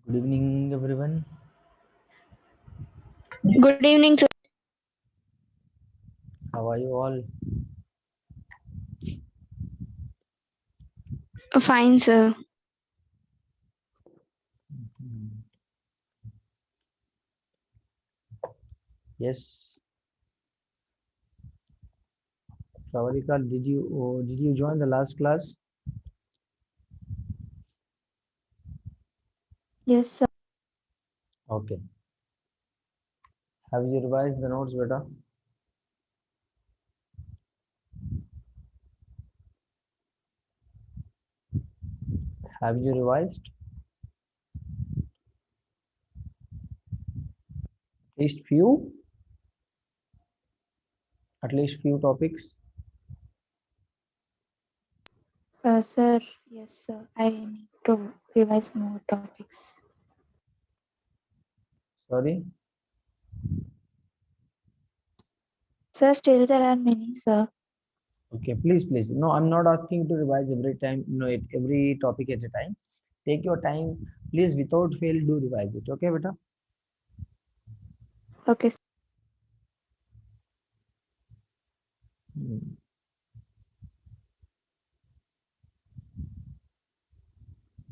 Good evening, everyone. Good evening, sir. How are you all? Fine, sir. Hmm. Yes, Pravalika, did you join the last class? Yes, sir. Okay. Have you revised the notes, beta? Have you revised at least few? At least few topics. Sir, yes, sir. I need to revise more topics. Sorry. Sir, still there are many, sir. Okay, please. No, I'm not asking you to revise every time. No, every topic at a time. Take your time. Please, without fail, do revise it. Okay, beta? Okay, sir. Hmm.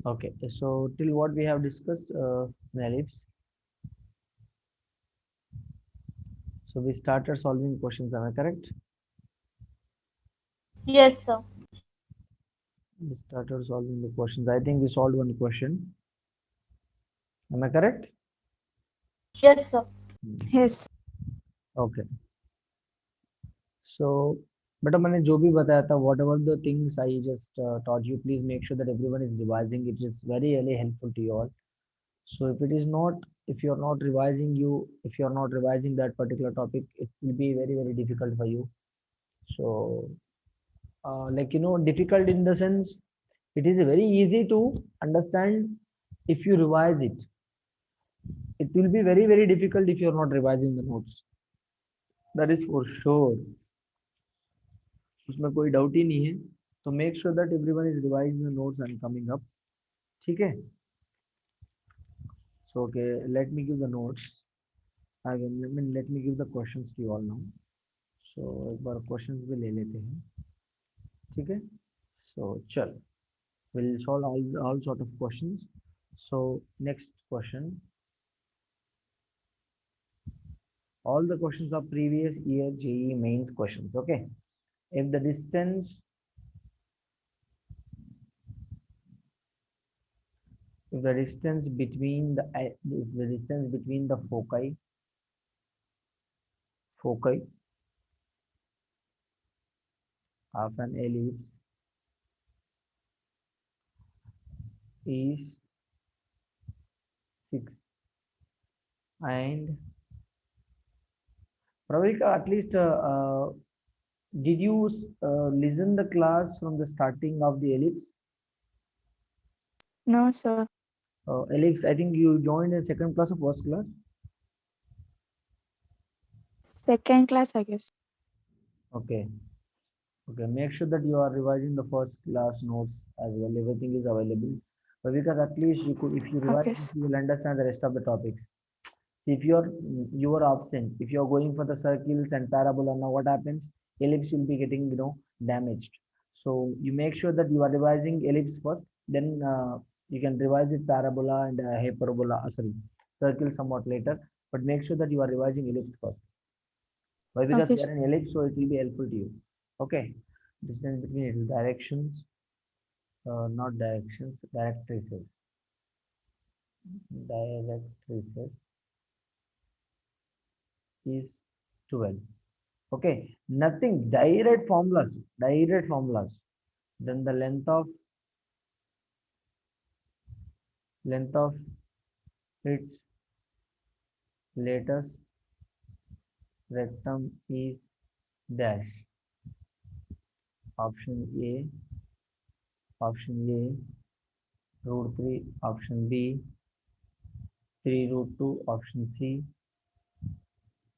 Okay. So till what we have discussed, in ellipse. So we started solving questions. Am I correct? Yes, sir. We started solving the questions. I think we solved one question. Am I correct? Yes, sir. Hmm. Yes. Okay. So, बेटा मैंने जो भी बताया था, whatever the things I just taught you, please make sure that everyone is revising. It is very, really helpful to you all. So if it is not, if you're not revising, if you're not revising that particular topic, it will be very, very difficult for you. So, difficult in the sense, it is very easy to understand if you revise it. It will be very, very difficult if you're not revising the notes. That is for sure. उसमें कोई doubt ही नहीं है. तो make sure that everyone is revising the notes and coming up. ठीक है. So okay, let me give the notes. Let me give the questions to you all now. So एक बार questions भी ले लेते हैं. ठीक है. सो चल, we'll solve all sort of questions. So next question. All the questions are previous year JEE mains questions. Okay. If the distance if the distance between the foci of an ellipse is 6, and Pravalika, at least did you listen the class from the starting of the ellipse? No, sir. Ellipse, I think you joined in second class or first class. Second class, I guess. Okay. Okay, make sure that you are revising the first class notes as well. Everything is available. But because at least you could, if you revise, Okay, sir. you will understand the rest of the topics. See, if you are absent, if you are going for the circles and parabola, now what happens? Ellipse will be getting damaged. So you make sure that you are revising ellipse first, then you can revise it parabola and hyperbola. Sorry, circle somewhat later. But make sure that you are revising ellipse first. Why? Because Okay, we are sir. in ellipse, so it will be helpful to you. Okay. Distance between its directions, not directions, directrices. Directrices is 12. Okay. Nothing. Direct formulas. Direct formulas. Then the length of its latest rectum is dash. Option A. Option A. Root 3. Option B. 3 root 2. Option C.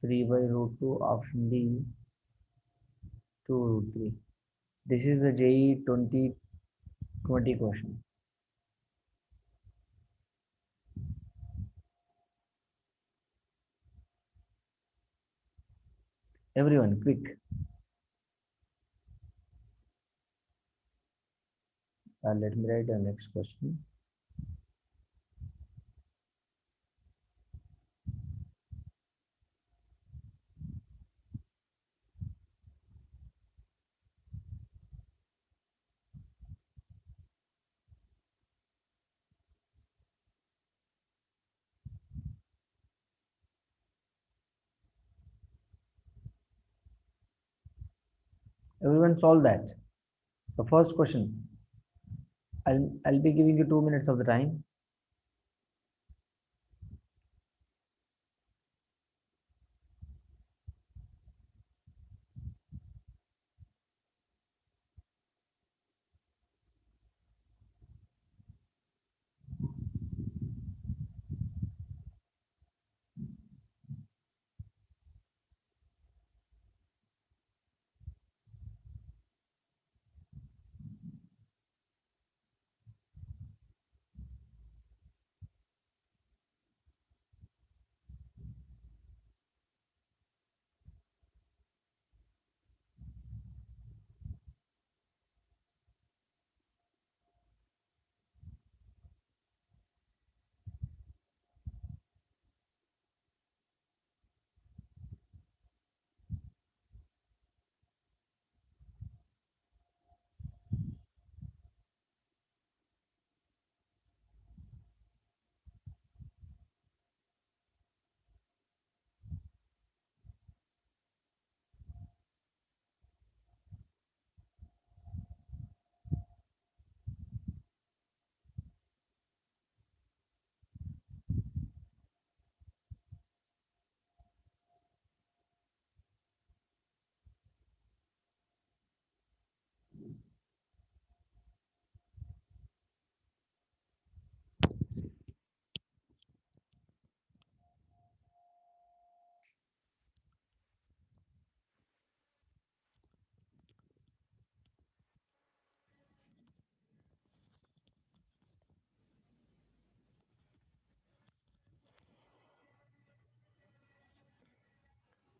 3 by root 2. Option D. 2 root 3. This is a JEE 2020 question. Everyone, quick. Let me write the next question. Everyone solve that. The first question. I'll be giving you 2 minutes of the time.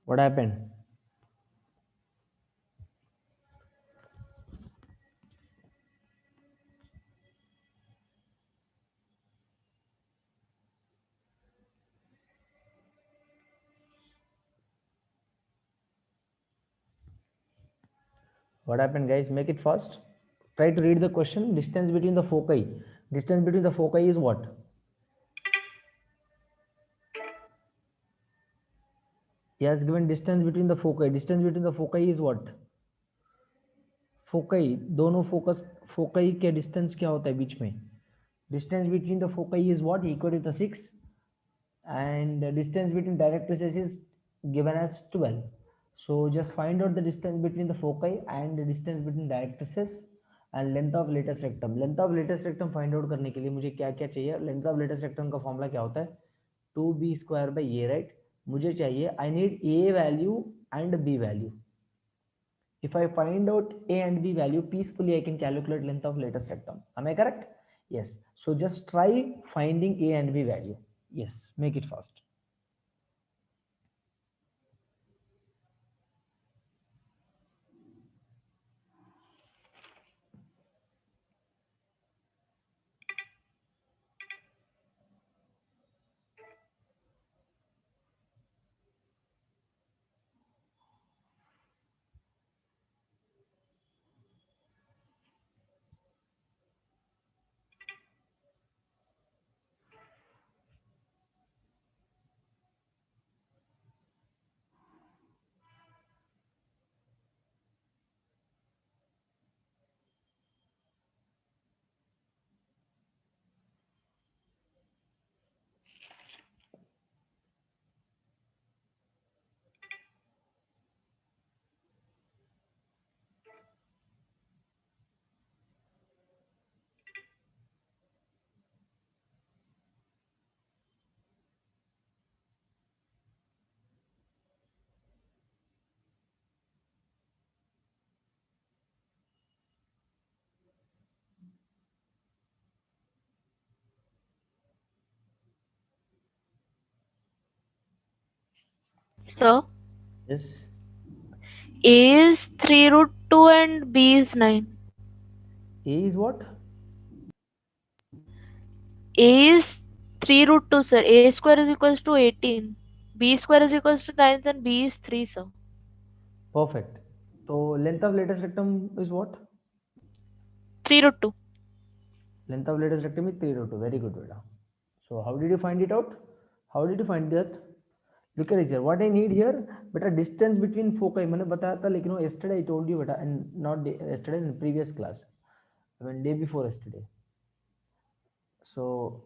What happened? What happened, guys? Make it fast. Try to read the question. Distance between the foci. Distance between the foci is what? He has given distance between the foci. Distance between the foci is what? फोकई दोनों focus फोकई के distance क्या होता है बीच में distance between the foci is what equal to 6 and the distance between directrices is given as 12. So just find out the distance between the foci and the distance between directrices and length of latest rectum. Length of latest rectum find out करने के लिए मुझे क्या क्या चाहिए? Length of latest rectum का formula क्या होता है? 2b square by a, right? मुझे चाहिए I need a value and b value. If I find out a and b value peacefully, I can calculate length of latest rectum. Am I correct? Yes. So just try finding a and b value. Yes, make it fast. So, Yes. A is 3 root 2 and B is 9. A is what? A is 3 root 2, sir. A square is equals to 18. B square is equals to 9, then B is 3, sir. Perfect. So length of latest rectum is what? 3 root 2. Length of latest rectum is 3 root 2. Very good, beta. So how did you find it out? How did you find that? Look at this here. What I need here, beta, distance between foci. मैंने बताया था, लेकिन yesterday I told you, beta, and not yesterday, in previous class. I mean day before yesterday. So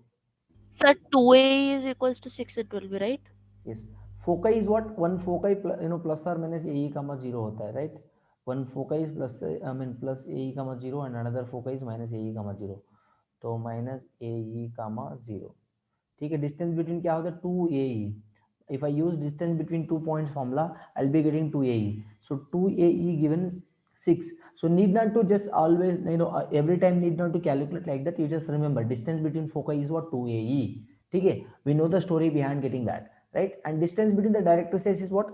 Sir, 2A is equals to 6 it will be, right? yes, foci is what? One foci plus or minus AE comma 0 होता है, right? One foci is plus, I mean plus AE comma 0 and another foci is minus AE comma 0. तो minus AE comma 0. ठीक है, distance between क्या होता है? 2AE. If I use distance between 2 points formula, I'll be getting 2AE. So 2AE given 6. So need not to just always, every time need not to calculate like that. You just remember distance between foci is what? 2AE. ठीक है, we know the story behind getting that, right? And distance between the directrices is what?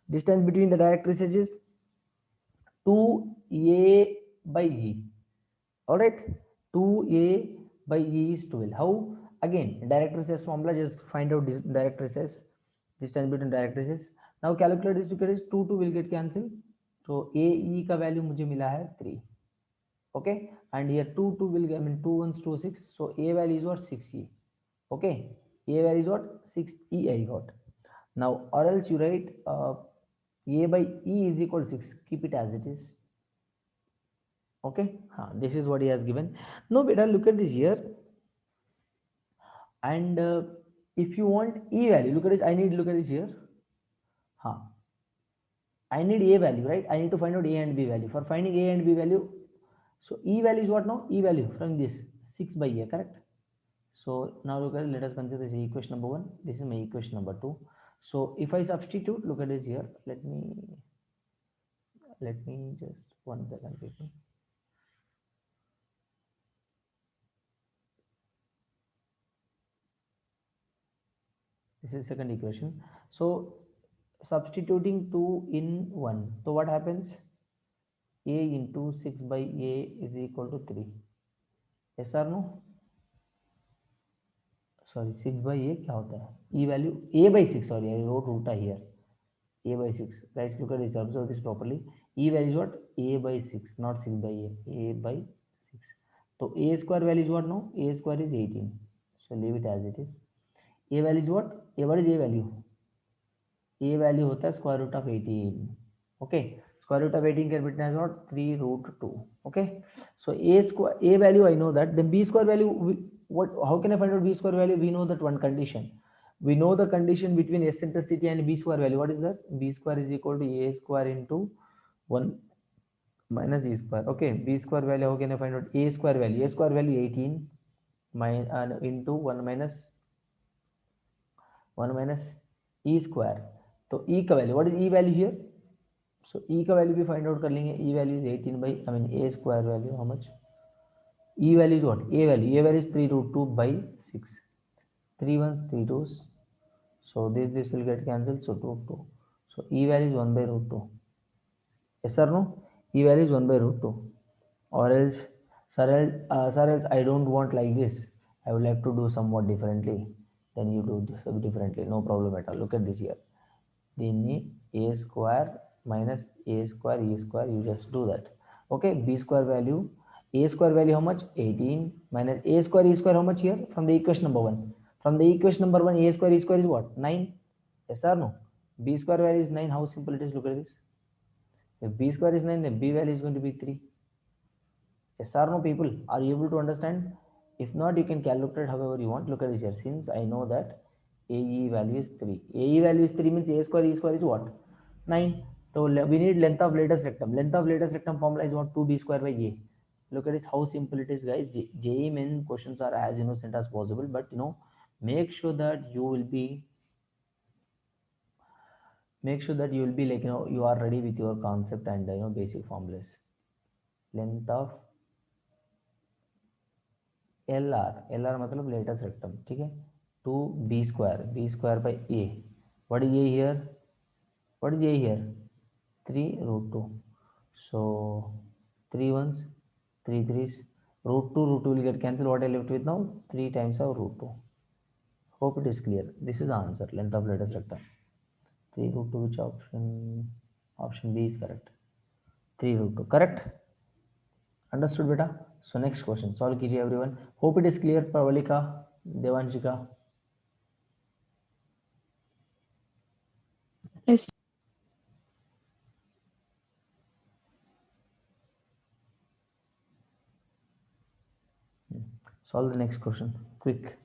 Distance between the directrices is 2A by E. All right, 2A by E is 12. How? Again, directrices formula, just find out directrices, distance between directrices. Now calculate this together, 2 will get cancelled. So AE का value मुझे मिला है 3. Okay, and here 2 will get, I mean 2 ones 2 6. So A value is what? 6E. Okay, A value is what? 6E I got. Now or else you write A by E is equal to 6. Keep it as it is. Okay, this is what he has given. No, beta, look at this here. And if you want E value, look at this. I need, look at this here. I need A value, right? I need to find out A and B value. For finding A and B value, so E value is what now? E value from this 6 by A, correct? So now look at, let us consider this equation number 1. This is my equation number 2. So if I substitute, look at this here. Let me just 1 second, people. This is second equation. So substituting 2 in 1. So what happens? A into 6 by A is equal to 3. Yes or no? Sorry, 6 by A क्या होता है? E value A by 6. Sorry, I wrote ulta here. A by 6. Guys, look at this. Observe this properly. E value is what? A by 6, not 6 by A. A by 6. So A square value is what now? A square is 18. So leave it as it is. A value is what? What is A value? A value होता है square root of 18. Okay, square root of 18 can be written as what? 3 root 2. Okay, so A value I know that. Then B square value, how can I find out B square value? We know that one condition. We know the condition between eccentricity and B square value. What is that? B square is equal to A square into 1 minus E square. Okay, B square value, how can I find out? A square value. A square value 18 into 1 minus E square. तो E का value, what is E value here? So E का value भी find out कर लेंगे. E value is 18 by, I mean A square value, how much? E value is what? A value is 3 root 2 by 6. 3 ones, 3 twos. So this will get cancelled. So 2, 2. So E value is 1 by root 2. Yes or no? E value is 1 by root 2. Or else, sir, else I don't want like this. I would like to do somewhat differently. Then you do this differently. No problem at all. Look at this here. దీన్ని A square minus A square E square, you just do that. Okay, B square value, A square value how much? 18 minus A square E square how much here? From the equation number 1. From the equation number 1, A square E square is what? 9. Yes or no? B square value is 9. How simple it is? Look at this. If B square is 9, then B value is going to be 3. Yes or no, people? Are you able to understand? If not, you can calculate however you want. Look at this here. Since I know that AE value is 3. AE value is 3 means A square E square is what? 9. So we need length of latest rectum. Length of latest rectum formula is what? 2B square by A. Look at it, how simple it is, guys. JEE main questions are as innocent as possible, but make sure that you will be like you are ready with your concept and basic formulas. Length of LR मतलब latest rectum, ठीक है? 2B square by A. What is A here? What is A here? 3 root 2. So 3 ones, 3 threes, root 2, root 2 will get cancelled. What I left with now? 3 times of root 2. Hope it is clear. This is the answer. Length of lattice rectum. 3 root 2, which option? Option B is correct. 3 root 2. Correct? Understood, beta? So next question. Solve कीजिए everyone. Hope it is clear. Pravalika, Devanshika. Yes. Solve the next question. Quick.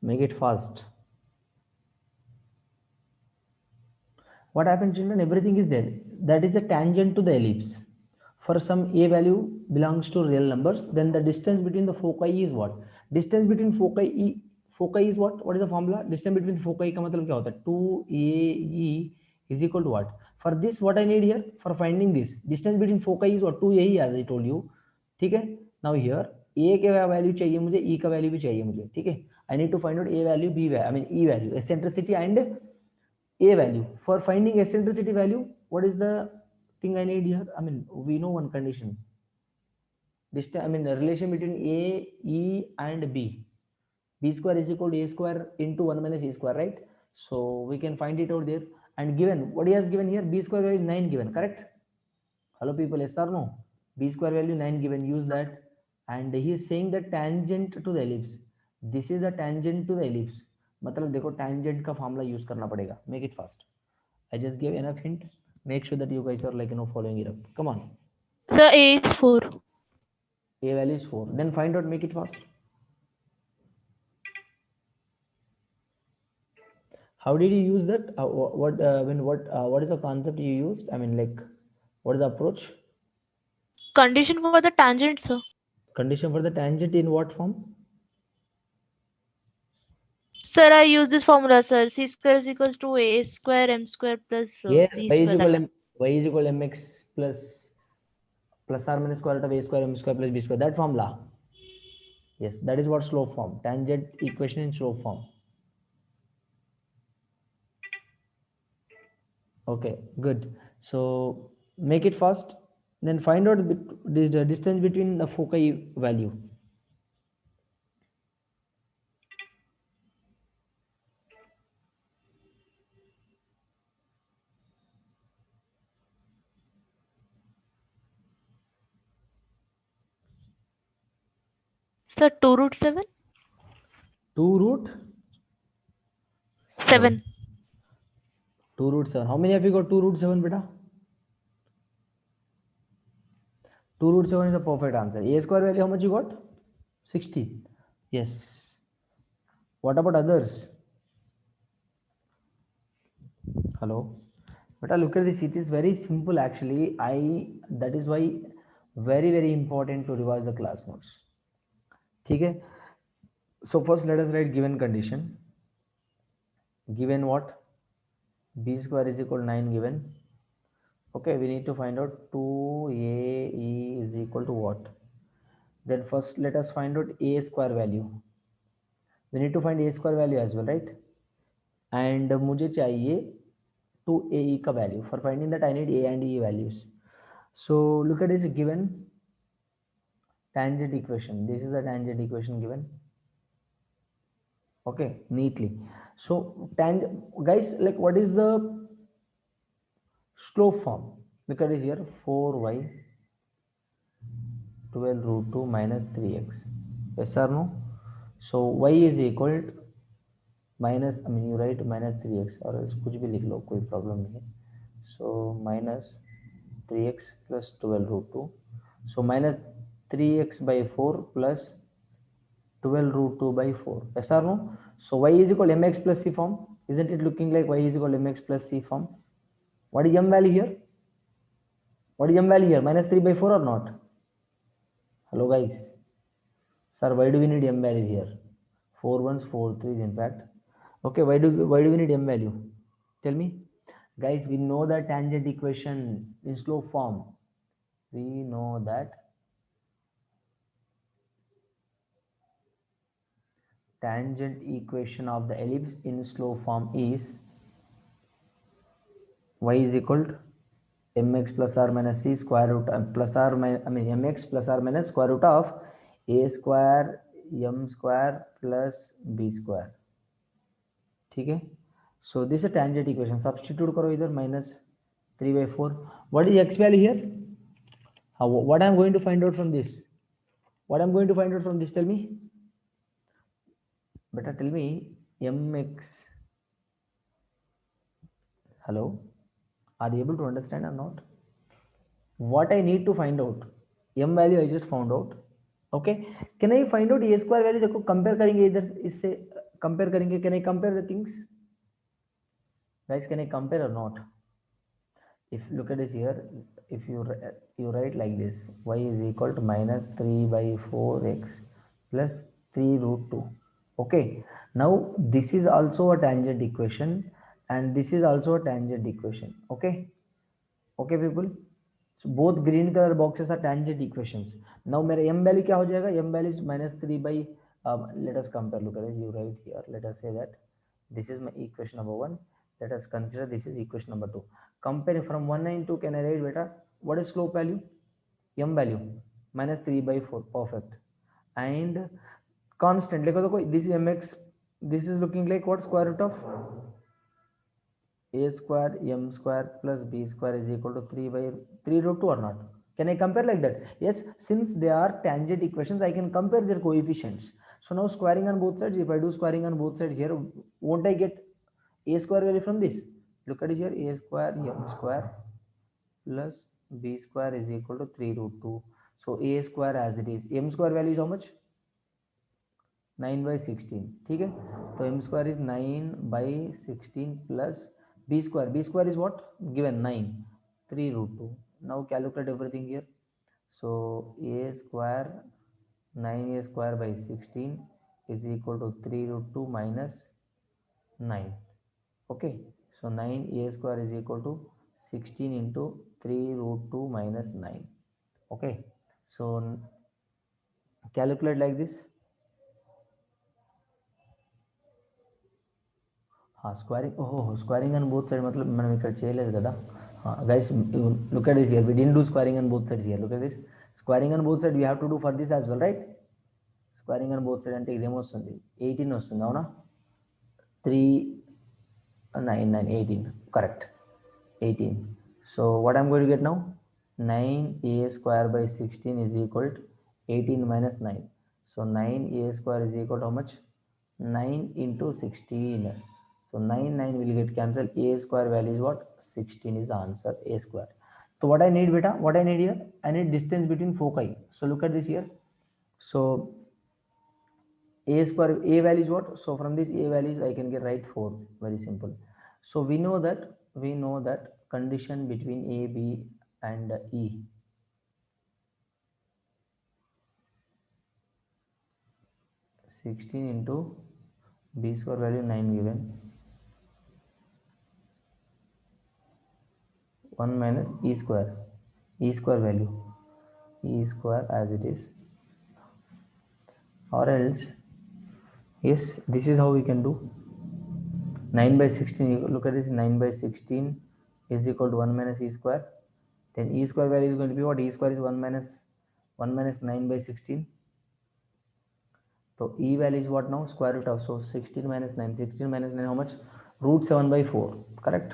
Make it fast. What happens, children? Everything is there. That is a tangent to the ellipse. For some a value belongs to real numbers, then the distance between the foci is what? Distance between foci is what? What is the formula? Distance between foci का मतलब क्या होता है? 2AE is equal to what? For this, what I need here for finding this distance between foci is what? 2AE, as I told you. ठीक है? Now here a का value चाहिए मुझे, e का वैल्यू भी चाहिए मुझे. ठीक है? I need to find out a value, b value, I mean e value, eccentricity and a value. For finding eccentricity value, what is the thing I need here? I mean, we know one condition. Distance, I mean, the relation between a, e, and b. B square is equal to a square into 1 minus e square, right? So we can find it out there. And given, what he has given here, b square value 9 given, correct? Hello people, yes or no? B square value 9 given, use that. And he is saying the tangent to the ellipse. This is a tangent to the ellipse. मतलब देखो tangent का formula use करना पड़ेगा. Make it fast. I just gave enough hint. Make sure that you guys are like following it up. Come on. Sir, A is 4. A value is 4. Then find out. Make it fast. How did you use that? What is the concept you used? I mean, like, what is the approach? Condition for the tangent, sir. Condition for the tangent in what form? Sir, I use this formula, sir. C square is equals to A square M square plus Yes, B y is square. equal y is equal mx plus or minus square root of a square m square plus b square. That formula. Yes, that is what slope form. Tangent equation in slope form. Okay, good. So make it fast. Then find out the distance between the foci value. Sir, 2 root 7? 2 root 7. 7. 2 root 7. How many have you got 2 root 7, beta? 2 root 7 is the perfect answer. A square value, how much you got? 60. Yes. What about others? Hello. But look at this. It is very simple actually. That is why very important to revise the class notes. Okay. So first let us write given condition. Given what? B square is equal to 9 given. Okay, we need to find out 2AE is equal to what? Then first let us find out A square value. We need to find A square value as well, right? And मुझे चाहिए 2AE का value. For finding that I need A and E values. So look at this given tangent equation. This is the tangent equation given. Okay, neatly. So guys, like what is the slope form? Look at it here, 4y 12 root 2 minus 3x. Yes or no? So y is equal to minus, I mean you write minus 3x or else कुछ भी लिख लो, कोई problem नहीं है. So minus 3x plus 12 root 2. So minus 3x by 4 plus 12 root 2 by 4. Yes or no? So y is equal to mx plus c form. Isn't it looking like y is equal to mx plus c form? What is m value here? What is m value here? Minus 3 by 4 or not? Hello guys. Sir, why do we need m value here? 4 ones, 4 threes in fact. Okay, why do we need m value? Tell me. Guys, we know the tangent equation in slope form. We know that tangent equation of the ellipse in slope form is y is equal to mx plus or minus c square root plus or minus, I mean mx plus or minus square root of a square m square plus b square. ठीक है. So this is a tangent equation. Substitute करो इधर minus 3 by 4. What is x value here? What I am going to find out from this? What I am going to find out from this? Tell me. Better tell me mx. Hello. Are you able to understand or not? What I need to find out? M value I just found out. Okay. Can I find out a square value? देखो compare करेंगे इधर इससे compare करेंगे. Can I compare the things? Guys, can I compare or not? If look at this here, if you write like this, y is equal to minus 3 by 4x plus 3 root 2. Okay. Now this is also a tangent equation and this is also a tangent equation. Okay. Okay people. So both green color boxes are tangent equations. Now मेरा m value क्या हो जाएगा? M value is minus 3 by let us compare. Look at it. You write here. Let us say that this is my equation number 1. Let us consider this is equation number 2. Compare from 1 and 2. Can I write beta? What is slope value? M value minus 3 by 4. Perfect. And constant. देखो this is mx. This is looking like what? Square root of a square m square plus b square is equal to 3 by 3 root 2 or not? Can I compare like that? Yes, since they are tangent equations, I can compare their coefficients. So now squaring on both sides, if I do squaring on both sides here, won't I get a square value from this? Look at it here, a square m square plus b square is equal to 3 root 2. So a square as it is, m square value is how much? 9 by 16. ठीक है, तो m square is 9 by 16 plus b square is what? Given 9, 3 root 2. Now calculate everything here. So a square 9a square by 16 is equal to 3 root 2 minus 9. Okay, so 9a square is equal to 16 into 3 root 2 minus 9. Okay, so calculate like this. हाँ squaring ओहो squaring on both side मतलब మనం ఇక్కడ చేయలేదు కదా guys look at this here we didn't do squaring on both sides here look at this squaring on both sides we have to do for this as well right squaring on both sides అంటే ఇదేమో వస్తుంది 18 వస్తుంది అవునా 3 9 9 18 correct 18 so what I'm going to get now 9a square by 16 is equal to 18 minus 9 So 9a square is equal to how much? 9 into 16. So 9 will get cancelled. A square value is what? 16 is the answer. A square. So what I need, beta? What I need here? I need distance between foci. So look at this here. So a square, a value is what? So from this a values I can get right 4. Very simple. So we know that condition between a, b and e, 16 into b square value 9 given, 1 minus e square value, e square as it is, or else, yes, this is how we can do. 9 by 16, you look at this, 9 by 16 is equal to 1 minus e square. Then e square value is going to be what? E square is 1 minus 9 by 16. So e value is what now? Square root of, so 16 minus 9. 16 minus 9 how much? Root 7 by 4. Correct?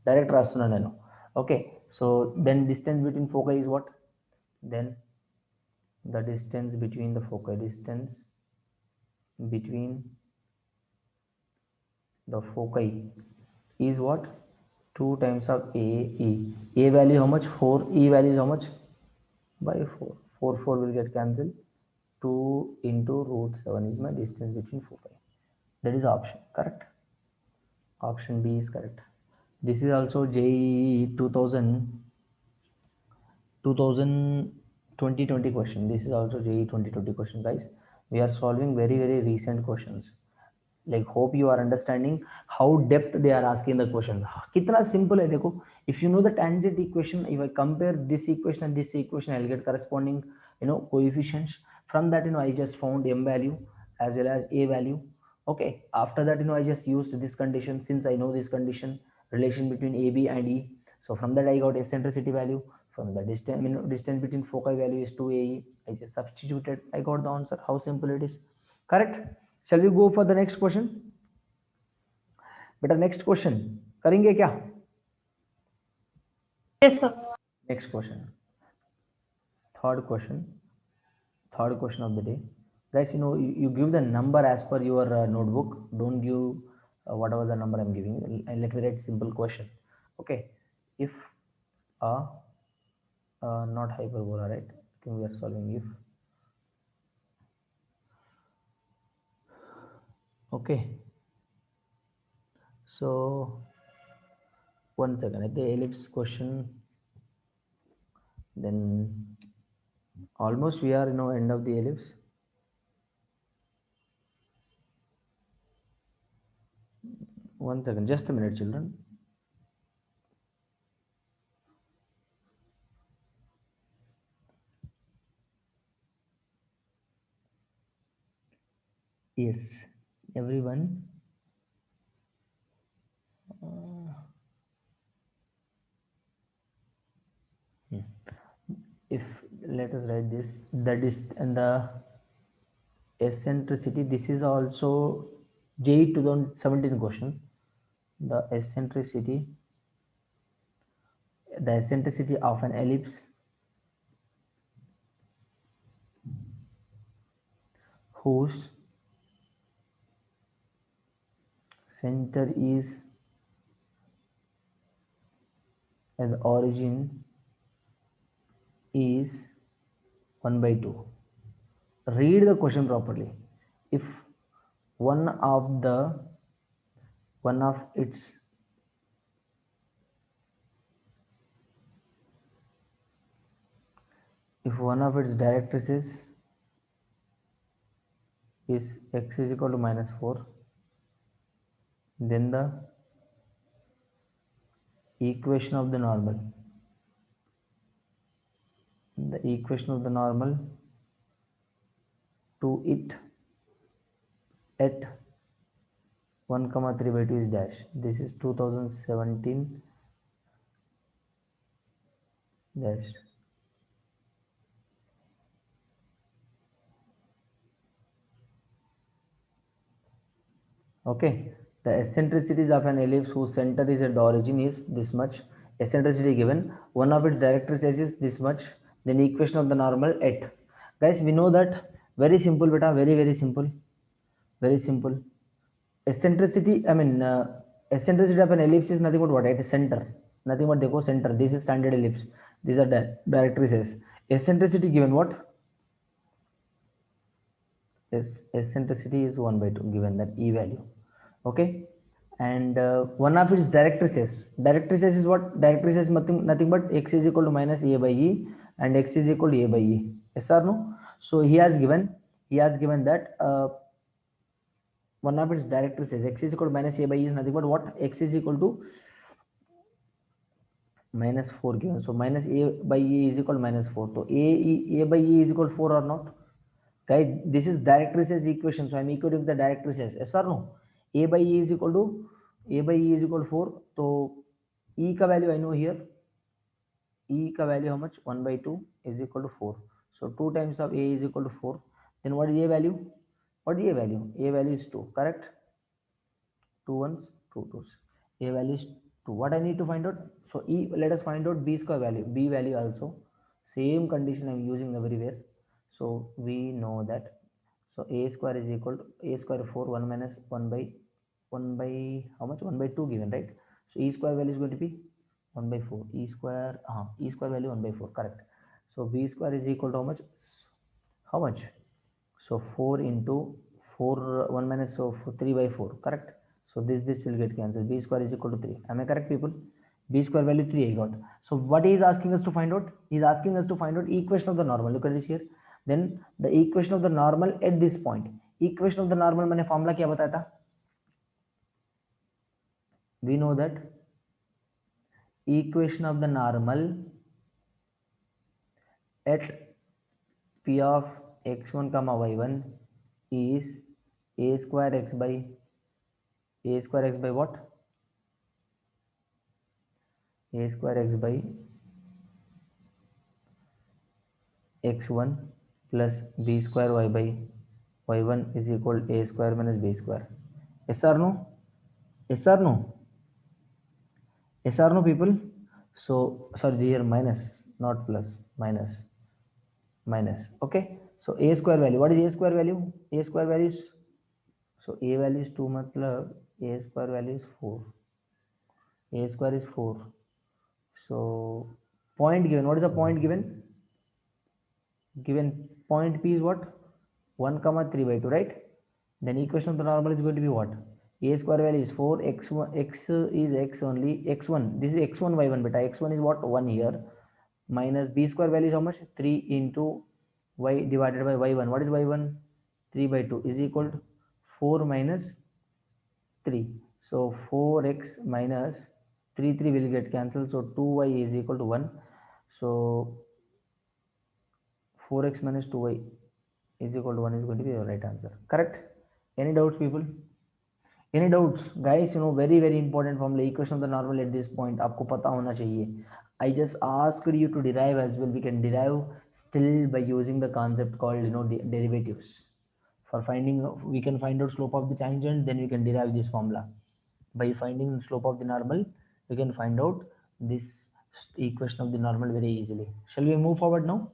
Direct rational I know. Okay. So then distance between foci is what? Then the distance between the foci, distance between the foci is what? 2 times of a, e. A value how much? 4. E value is how much? By 4. 4 will get cancelled. 2 into root 7 is my distance between foci. That is option. Correct? Option B is correct. This is also JEE 2020 question. This is also JEE 2020 question, guys. We are solving very recent questions. Like, hope you are understanding how depth they are asking the question. कितना simple है देखो. If you know the tangent equation, if I compare this equation and this equation, I'll get corresponding coefficients. From that I just found m value as well as a value. Okay, after that I just used this condition. Since I know this condition, relation between a, b and e, so from that I got eccentricity value. From the distance between foci value is 2ae. I just substituted, I got the answer. How simple it is. Correct? Shall we go for the next question? बेटा next question करेंगे क्या? Yes, sir. Next question, third question of the day, guys. You give the number as per your notebook. Don't give whatever the number I'm giving. And let me write simple question. Okay, if not hyperbola, right? I think we are solving if. Okay, so 1 second. At the ellipse question, then almost we are end of the ellipse. One second, just a minute, children. Yes, everyone. If let us write this, that is, and the eccentricity. This is also JEE 2017 question. The eccentricity of an ellipse whose center is and the origin is 1 by 2. Read the question properly. If one of its directrices is x is equal to minus 4, then the equation of the normal to it at 1 comma 3 by 2 is dash. This is 2017 dash. Okay, the eccentricities of an ellipse whose center is at the origin is this much. Eccentricity given, one of its directrices is this much, then equation of the normal at. Guys, we know that Very simple beta, very simple, very simple. Eccentricity, I mean, eccentricity of an ellipse is nothing but what? At center, nothing but देखो center. This is standard ellipse, these are directrices. Eccentricity given what? Yes, eccentricity is 1 by 2 given that e value. Okay, and one of its directrices. Directrices is what? Directrices nothing but x is equal to minus a by e and x is equal to a by e. Yes or no? So he has given that one of its directrices x is equal to minus a by e is nothing but what? X is equal to minus 4 given. So minus a by e is equal to minus 4. So a by e is equal to 4 or not? Guys, this is directrices equation. So I'm equating the directrices. Yes or no? A by e is equal to a by e is equal to 4. So e ka value I know here. E ka value how much? 1 by 2 is equal to 4. So 2 times of a is equal to 4. Then what is a value? What is a value? A value is 2. Correct? 2 ones, 2 twos. A value is 2. What I need to find out? So E, let us find out B square value. B value also. Same condition I am using everywhere. So we know that. So A square is equal to A square 4, 1 minus 1 by how much? 1 by 2 given, right? So E square value is going to be 1 by 4. E square value 1 by 4. Correct. So B square is equal to how much? How much? So 4 into 4, 1 minus, so 3 by 4, correct? So this will get cancelled. B square is equal to 3. Am I correct, people? B square value 3 I got. So what he is asking us to find out? He is asking us to find out equation of the normal. Look at this here. Then the equation of the normal at this point. Equation of the normal मैंने formula क्या बताया था? We know that equation of the normal at p of x1 comma y1 is a square x by what? A square x by x1 plus b square y by y1 is equal to a square minus b square. Yes or no? Yes or no? Yes or no, people? So sorry, here minus, not plus, minus. Okay. So a square value. What is a square value? A square value is, so a value is 2 matlab a square value is 4. A square is 4. So point given. What is the point given? Given point P is what? 1 comma 3 by 2, right? Then equation of the normal is going to be what? A square value is 4, x1, x is x only, x1, this is x1 y1 beta, x1 is what? 1 here, minus b square value is how much? 3 into y divided by y1. What is y1? 3 by 2 is equal to 4 minus 3. So 4x minus 3 will get cancelled. So 2y is equal to 1. So 4x minus 2y is equal to 1 is going to be your right answer. Correct? Any doubts, people? Any doubts? Guys, you know, very important formula, equation of the normal at this point. आपको पता होना चाहिए. I just asked you to derive as well. We can derive still by using the concept called, you know, derivatives. For finding, we can find out slope of the tangent, then we can derive this formula. By finding the slope of the normal, we can find out this equation of the normal very easily. Shall we move forward now?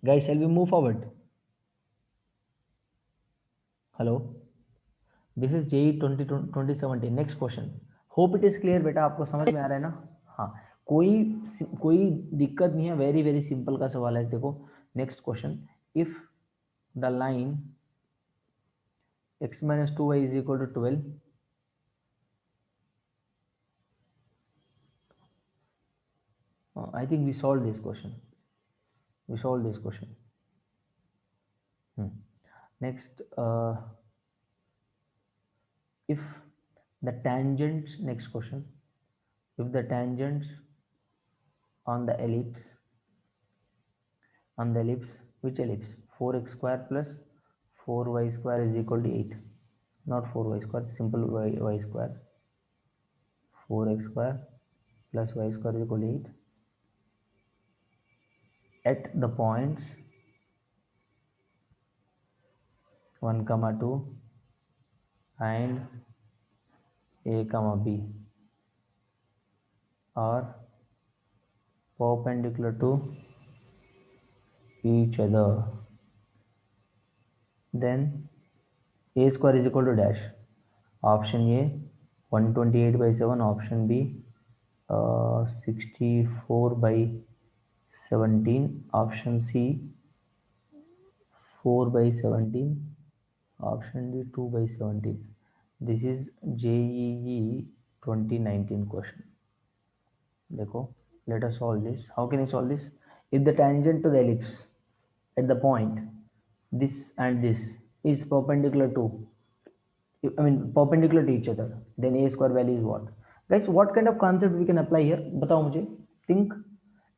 Guys, shall we move forward? Hello? This is JEE 2017. Next question. Hope it is clear बेटा, आपको समझ में आ रहा है ना? हाँ, कोई दिक्कत नहीं है. वेरी सिंपल का सवाल है. देखो next question. If the line x minus 2y is equal to 12, I think we solved this question. Next, if the tangents, next question, if the tangents on the ellipse, which ellipse? 4x square plus 4y square is equal to 8. Not 4y square, simple y square. 4x square plus y square is equal to 8. At the points 1 comma 2 and a comma b are perpendicular to each other. then a square is equal to dash. Option A 128 by 7, option B 64 by 17, option C 4 by 17, option D 2 by 17. This is JEE 2019 question. देखो, let us solve this. How can I solve this? If the tangent to the ellipse at the point this and this is perpendicular to, I mean perpendicular to each other, then a square value is what? Guys, what kind of concept we can apply here? बताओ मुझे. Think.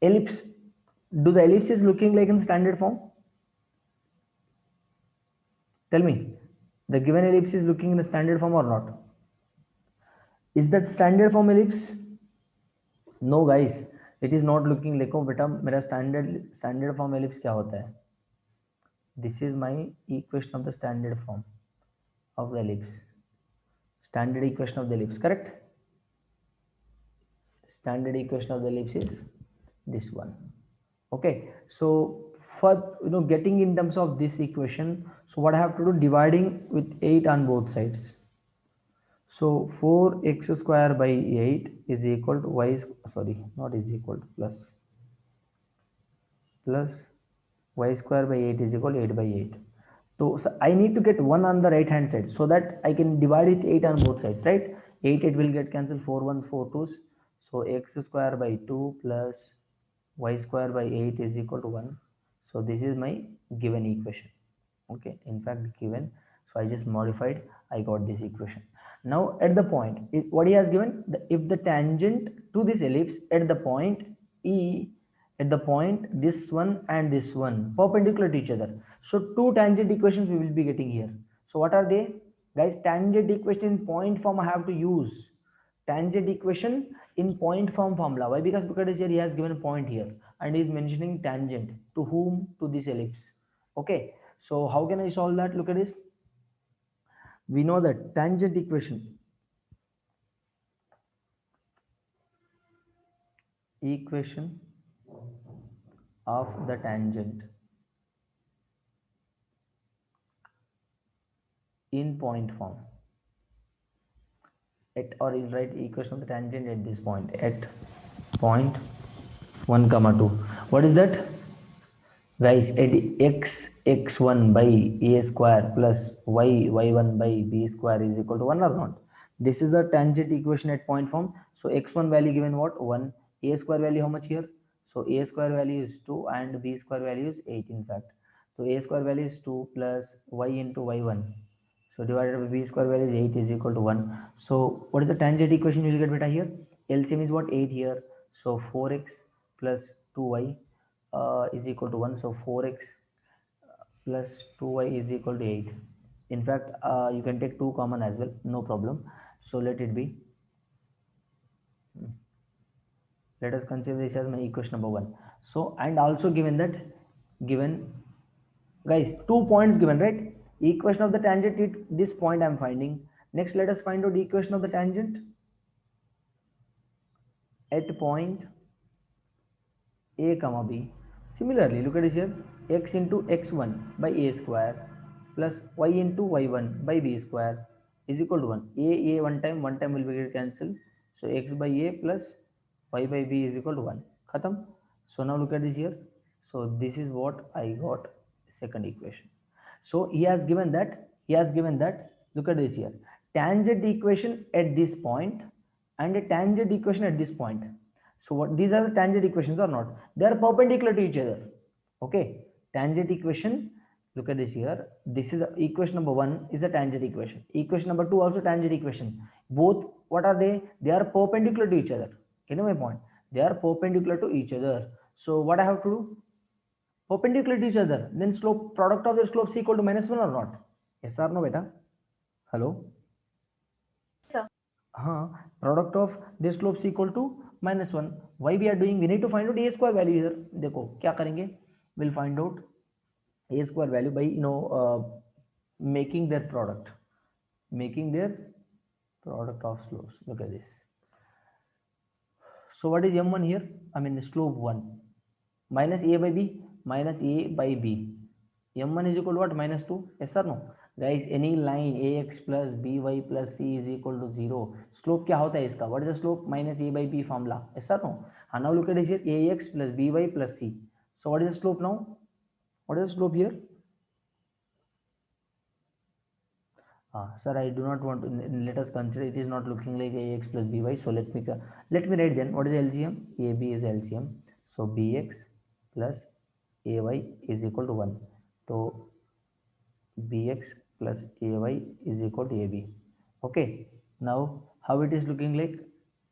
Ellipse. Do the ellipse is looking like in standard form? Tell me. The given ellipse is looking in the standard form or not? Is that standard form ellipse? No guys, it is not looking. देखो बेटा मेरा standard form ellipse क्या होता है? This is my equation of the standard form of the ellipse. Standard equation of the ellipse, correct? Standard equation of the ellipse is this one. Okay, so for getting in terms of this equation, so what I have to do, dividing with 8 on both sides. So 4x square by 8 is equal to y, sorry, not is equal to, plus y square by 8 is equal to 8 by 8. So I need to get 1 on the right hand side so that I can divide it 8 on both sides, right? 8 will get cancelled, 4 1 4 2s. So x square by 2 plus y square by 8 is equal to 1. So this is my given equation. Okay, in fact given, so I just modified, I got this equation. Now at the point, what he has given, if the tangent to this ellipse at the point E, at the point this one and this one perpendicular to each other, so two tangent equations we will be getting here. So what are they, guys? Tangent equation in point form I have to use. Tangent equation in point form formula. Why? Because look at this here, he has given a point here and he is mentioning tangent to whom? To this ellipse. Okay, so how can I solve that? Look at this. We know that tangent equation of the tangent in point form at, or is right, equation of the tangent at this point, at point 1 comma 2. What is that, guys? At x1 by a square plus y1 by b square is equal to 1 or not? This is a tangent equation at point form. So x1 value given what? 1. A square value how much here? So a square value is 2 and b square value is 8 in fact. So a square value is 2 plus y into y1. So divided by b square value is 8 is equal to 1. So what is the tangent equation you will get beta here? LCM is what? 8 here. So 4x plus 2y is equal to 1. So 4x plus 2y is equal to 8. In fact, you can take 2 common as well, no problem. So let it be. Let us consider this as my equation number 1. So, and also given that, given, guys, 2 points given, right? Equation of the tangent at this point I am finding. Next, let us find out the equation of the tangent at point a comma b. Similarly, look at this here, x into x1 by a square plus y into y1 by b square is equal to 1. A one time will be get cancelled. So x by a plus y by b is equal to 1. Khatam. So now look at this here. So this is what I got, second equation. So he has given that, look at this here, tangent equation at this point and a tangent equation at this point. So what, these are the tangent equations or not? They are perpendicular to each other. Okay, tangent equation, look at this here, this is equation number 1 is a tangent equation, equation number 2 also tangent equation. Both, what are they? They are perpendicular to each other. You know my point, they are perpendicular to each other. So what I have to do? Perpendicular to each other, then slope, product of their slopes equal to -1 or not? Yes or no beta? Hello? Sir. Product of their slopes equal to -1. Why we are doing? We need to find out a square value here. देखो क्या करेंगे? We'll find out a square value by making their product of slopes. Look at this. So what is m1 here? I mean slope 1 minus a by b m1 is equal to what? Minus 2. Yes or no? Guys, any line ax plus by plus c is equal to 0, slope क्या होता है इसका? What is the slope? Minus a by b formula. Yes or no? And now look at this here, ax plus by plus c. So what is the slope now? What is the slope here? Sir, I do not want to, let us consider it is not looking like ax plus by, so let me write then what is LCM. AB is LCM, so bx plus ay is equal to 1. So bx plus ay is equal to ab. Okay, now how it is looking like?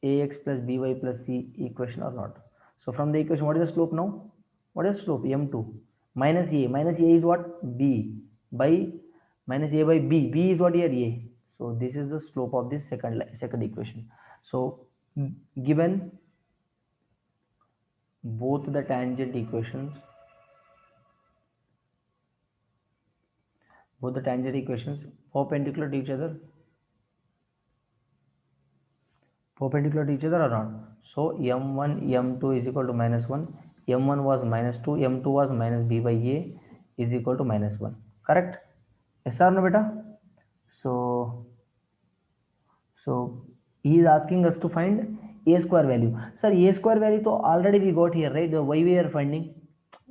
Ax plus by plus c equation or not? So from the equation, what is the slope now? What is slope? M2 minus a is what? B by minus a by b is what here? A. So this is the slope of this second equation. So given both the tangent equations, perpendicular to each other, or not? So m1 m2 is equal to minus 1. M1 was minus 2, m2 was minus b by a is equal to minus 1. Correct? Yes or no, beta? So he is asking us to find a square value. Sir, a square value to already we got here, right? Why we are finding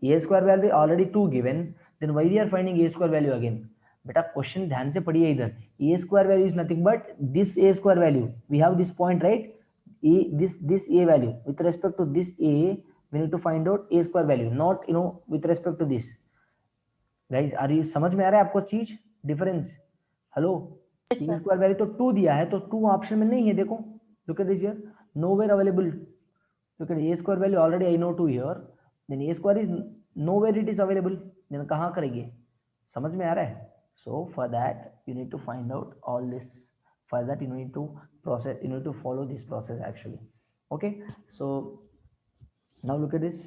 a square value already 2 given, then why we are finding a square value again? बेटा question ध्यान से पढ़िए इधर. A square value is nothing but this a square value. We have this point, right? This a value with respect to this a, we need to find out a square value, not with respect to this. Guys, are you समझ में आ रहा है आपको चीज difference? Hello, Yes, ए sir. Square value तो 2 दिया है, तो 2 ऑप्शन में नहीं है. देखो, look at this here, nowhere available. Look at a square value already I know 2 here, then a square is nowhere it is available. Then कहाँ करेंगे? समझ में आ रहा है? So for that you need to find out all this. For that you need to process, you need to follow this process actually. Okay, so now look at this.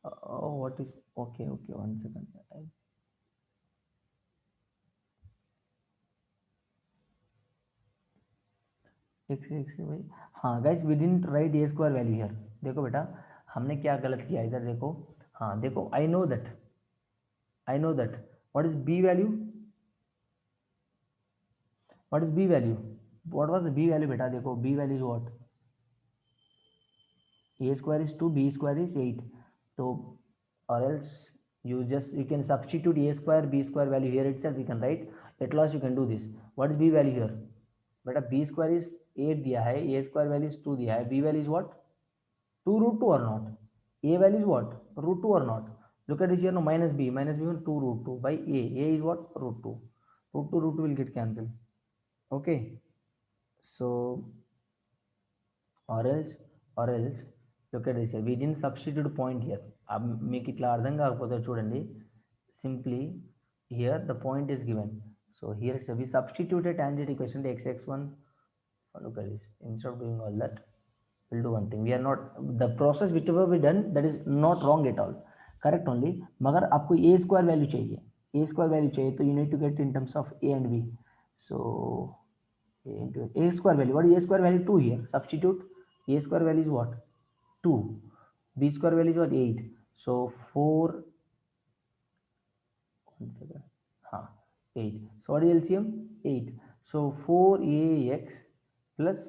What is, okay, 1 second. भाई, हाँ guys, we didn't write a square value here. देखो बेटा, हमने क्या गलत किया इधर. देखो, हाँ देखो, I know that what is b value. What is b value? What was b value बेटा? देखो, b value is what? a square is 2, b square is 8. So or else you can substitute a square b square value here itself. You can write, at last you can do this. What is b value here? बेटा b square is 8 दिया है, a square value is 2 दिया है, b value is what? 2 root 2 or not? A value is what? Root 2 or not? Look at this here, no, minus b means 2 root 2 by a is what? Root 2. Root 2 will get cancelled. Okay, so or else look at this here, we didn't substitute point here. अब మీకు ఇట్లా అర్థం కాకపోతే చూడండి, simply here the point is given. So here it's we substituted tangent equation to x1. Look at this, instead of doing all that, we'll do one thing. We are not, the process whichever we done, that is not wrong at all, correct only. मगर आपको a square value चाहिए, तो you need to get in terms of a and b. So a into a square value, what is a square value? 2 here, substitute. A square value is what? 2. B square value is what? 8. So 4, 1 second, 8. So what is LCM? 8. So 4ax plus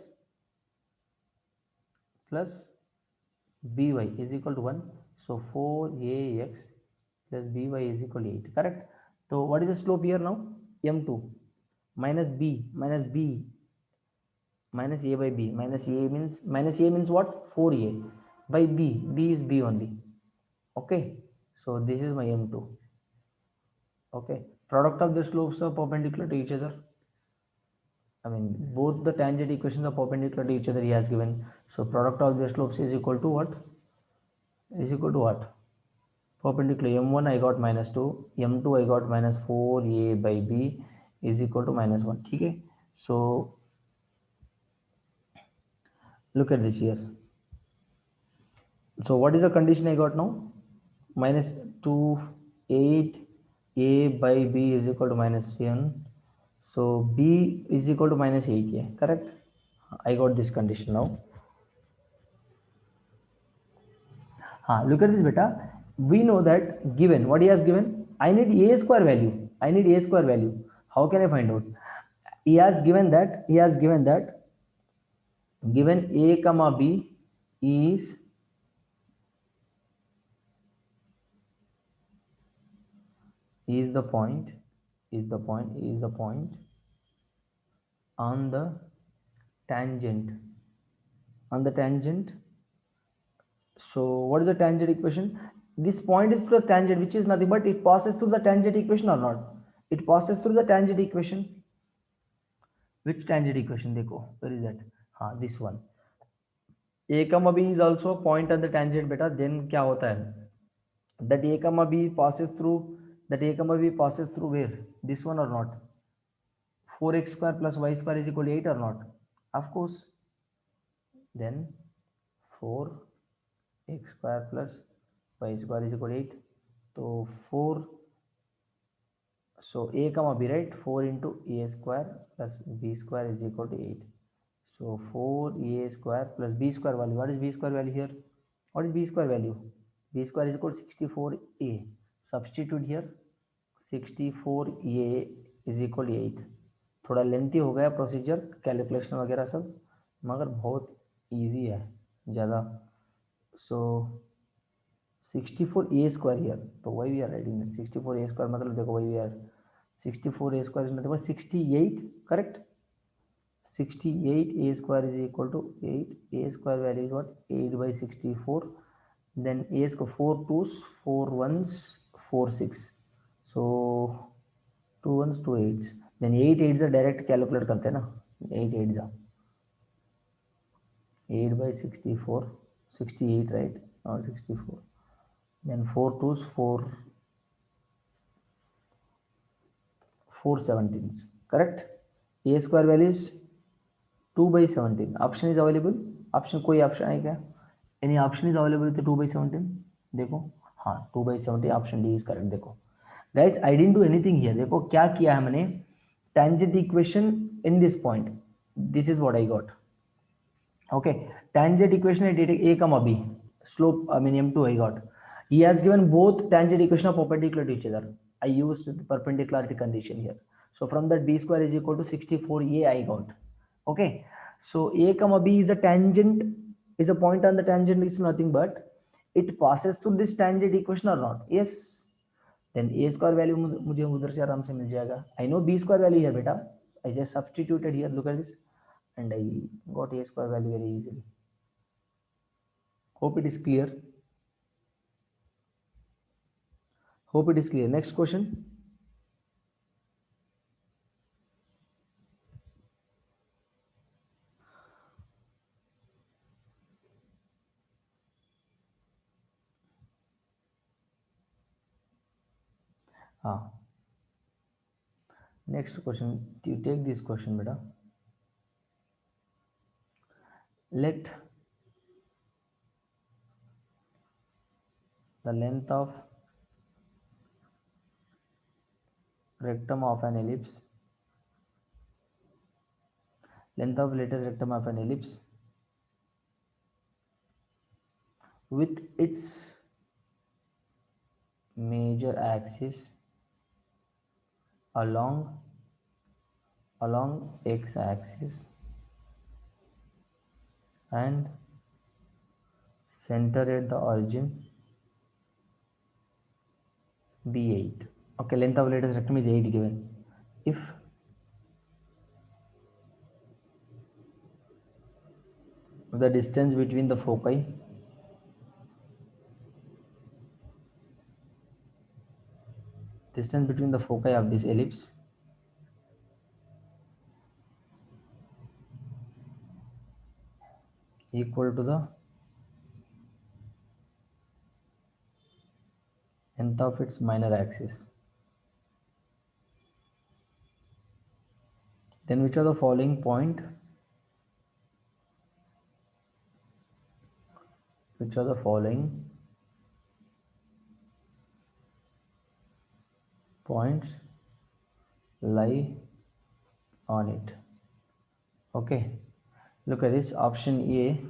by is equal to 1. So 4ax plus by is equal to 8. Correct? So what is the slope here now? M2 minus b minus a by b. Minus a means what? 4a by b. B is b only. Okay, so this is my M2. Okay, product of the slopes are perpendicular to each other. I mean, both the tangent equations are perpendicular to each other, he has given. So product of the slopes is equal to what? Perpendicular. M1 I got minus 2, M2 I got minus 4a by b is equal to minus 1. Okay, so look at this here. So what is the condition I got now? Minus 2, 8, a by b is equal to minus 1. So b is equal to minus 8, yeah, correct? I got this condition now. Look at this beta. We know that given, what he has given? I need a square value. I need a square value. How can I find out? He has given that given a comma b is is the point is the point on the tangent on the tangent. So what is the tangent equation? This point is to the tangent, which is nothing but it passes through the tangent equation or not? It passes through the tangent equation. Which tangent equation? Dekho, where is that? This one. A comma b is also a point on the tangent beta. Then क्या होता है? That a comma b passes through where? This one or not? 4x square plus y square is equal to 8 or not? Of course. Then 4x square plus y square is equal to 8. So 4, so a comma b, right? 4 into a square plus b square is equal to 8. So 4a square plus b square value. What is b square value here? What is b square value? B square is equal to 64a. Substitute here. 64a is equal to 8. थोड़ा lengthy हो गया procedure, calculation वगैरह सब, मगर बहुत easy है ज़्यादा. सो 64a square here, तो वही we are writing 64a square, मतलब देखो वही we are 64a square is nothing but 68, correct? 68a square is equal to 8. A square value is what? 8 by 64. Then a square 4 2s 4 1s 4 6. So 2 1s 2 8s. Then 8 8s are direct calculate करते हैं ना. 8 8s are 8 by 64 68, right? Or 64. Then 4 2s 4 4 17s, correct? A square value is 2 by 17. Option is available. Option कोई option है क्या? Any option is available with 2 by 17? देखो, हाँ 2 by 17 option D is correct. देखो guys, I didn't do anything here. देखो क्या किया है मैंने? Tangent equation in this point. This is what I got. Okay, tangent equation I did a comma b. Slope, I mean m2 I got. He has given both tangent equation are perpendicular to each other. I used the perpendicularity condition here. So from that b square is equal to 64a I got. Okay, so a comma b is a tangent, is a point on the tangent, is nothing but it passes through this tangent equation or not? Yes. Then a square value मुझे उधर से आराम से मिल जाएगा. I know b square value here बेटा. I just substituted here. Look at this, and I got a square value very easily. Hope it is clear. Hope it is clear. Next question. Next question. You take this question, beta. Let the length of rectum of an ellipse, lattice rectum of an ellipse with its major axis along x-axis and center at the origin be 8. Okay, length of lattice rectum is 8 given. If the distance between the foci of this ellipse equal to the length of its minor axis, then which are the following points lie on it? Okay, look at this. Option A,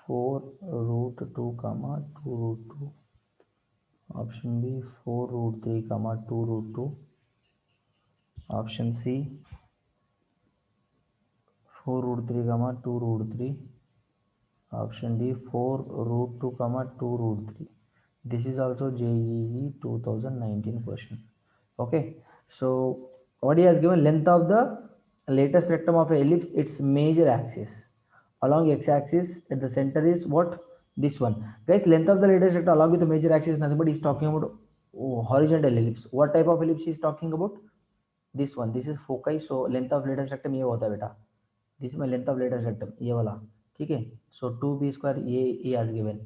4 root 2 comma 2 root 2. Option B 4 root 3 comma 2 root 2. Option C 4 root 3 comma 2 root 3. Option D 4 root 2 comma 2 root 3. This is also JEE 2019 question. Okay, so what he has given, length of the latest rectum of a ellipse, its major axis along x-axis at the center is what? This one. Guys, length of the latest rectum along with the major axis, nothing but he's talking about horizontal ellipse. What type of ellipse he's talking about? This one. This is foci. So length of latest rectum ये होता है बेटा. This is my length of latest rectum, ये वाला. ठीक है. So 2b square a has given.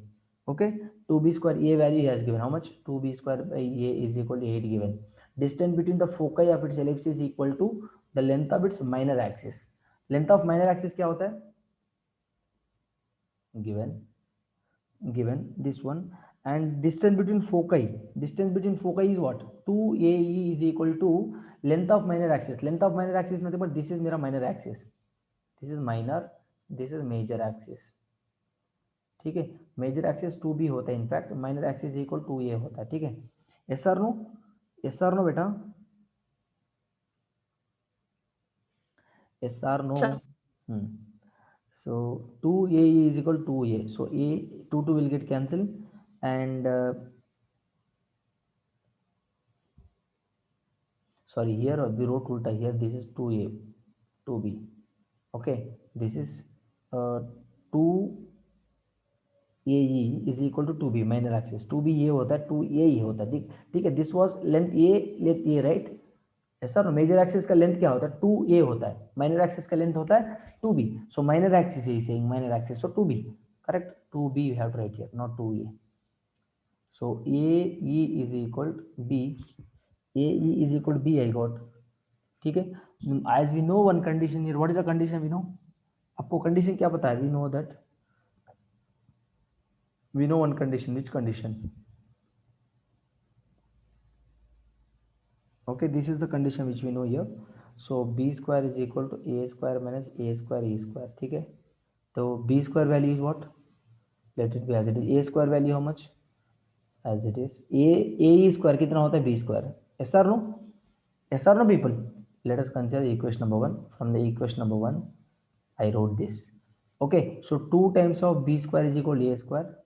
Okay, 2b square a value he has given. How much? 2b square by a is equal to 8 given. Distance between the foci of its ellipse is equal to the length of its minor axis. Length of minor axis क्या होता है? Given this one. And distance between foci is what? 2ae is equal to length of minor axis. Length of minor axis nothing but this is मेरा minor axis. This is minor, this is major axis. ठीक है, major axis 2b होता है, in fact minor axis equal 2a होता है. ठीक है, yes or no? Yes or no बेटा? Yes or no? So 2a is equal to 2a. So a 2 will get cancelled, and sorry, here we wrote ulta. Here this is 2a, 2b. Okay, this is 2ae is equal to 2b minor axis. 2b ये होता है, 2a ये होता है. ठीक है, this was length a right. ऐसा ना, मेजर एक्सिस का लेंथ क्या होता है? 2a होता है. माइनर एक्सिस का लेंथ होता है 2b. So minor axis is saying minor axis, so 2b. Correct, 2b you have to write here, not 2a. So ae is equal to b. ae is equal to b I got. ठीक है, as we know one condition here. What is the condition we know? आपको condition क्या पता है? we know one condition. Which condition? Okay, this is the condition which we know here. So b square is equal to a square minus a square e square. ठीक है, तो b square value is what? Let it be as it is. A square value how much? As it is. A square कितना होता है? B square. Yes or no? Yes or no people? Let us consider equation number 1. From the equation number 1 I wrote this. Okay, so 2 times of b square is equal to a square.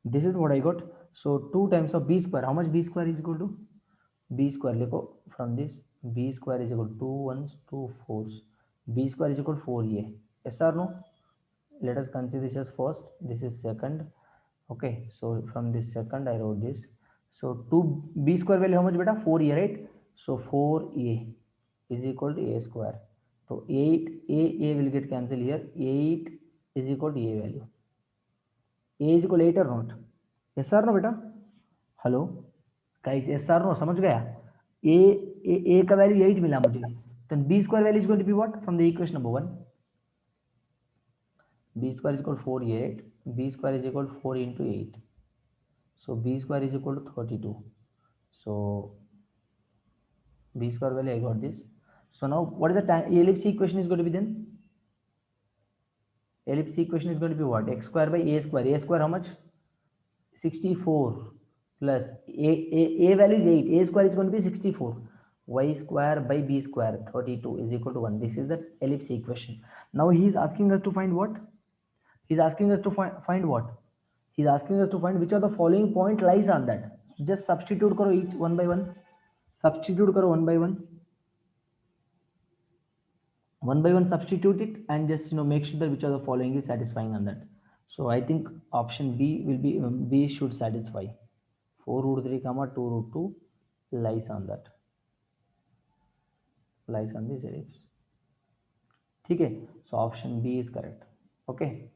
This is what I got. So 2 times of b square. How much b square is equal to? B square लिखो. From this b square is equal to 2 1s 2 4s. B square is equal to 4a. Yes or no? Let us consider this as first. This is second. Okay, so from this second I wrote this. So 2 b square value how much beta? 4a, right? So 4a is equal to a square. So 8 a will get cancelled here. 8 is equal to a value. A is equal to 8 or not? Yes or no beta? Hello guys, yes or no? समझ गया? a का value 8 मिला मुझे. Then b square value is going to be what? From the equation number 1. B square is equal to 48. B square is equal to 4 into 8. So B square is equal to 32. So B square value I got this. So now what is the ellipse equation is going to be then? Ellipse equation is going to be what? X square by a square. A square how much? 64 plus a value is 8. A square is going to be 64. Y square by b square 32 is equal to 1. This is the ellipse equation. Now he is asking us to find what? He's asking us to find what? He's asking us to find which of the following point lies on that. Just substitute karo each one by one. Substitute karo one by one. One by one substitute it, and just make sure that which of the following is satisfying on that. So I think option B will be B should satisfy. 4 root 3 comma 2 root 2 lies on that. Lies on this ellipse. ठीक है, so option B is correct. Okay.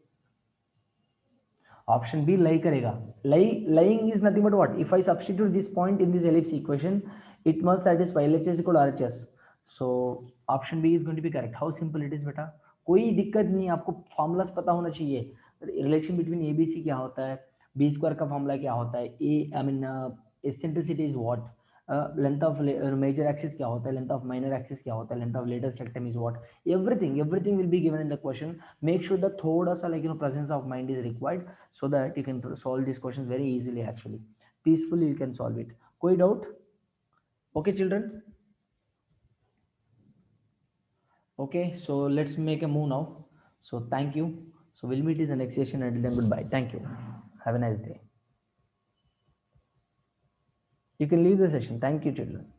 Option B lie करेगा. Lying is nothing but what? If I substitute this point in this ellipse equation, it must satisfy LHS equal to RHS. So option B is going to be correct. How simple it is बेटा. कोई दिक्कत नहीं, आपको formulas पता होना चाहिए. Relation between a b c क्या होता है, बी स्क्वायर का फॉर्मूला क्या होता है, eccentricity is what, length of major axis क्या होता है, लेंथ ऑफ माइनर एक्सिस क्या होता है, length of latus rectum is what. Everything will be given in the question. Make sure that थोड़ा सा presence of mind is required so that you can solve these questions very easily actually. peacefully you can solve it. Koi doubt? Okay, children. Okay, so let's make a move now. So thank you. So we'll meet in the next session. Until then, goodbye. Thank you. Have a nice day. You can leave the session. Thank you, children.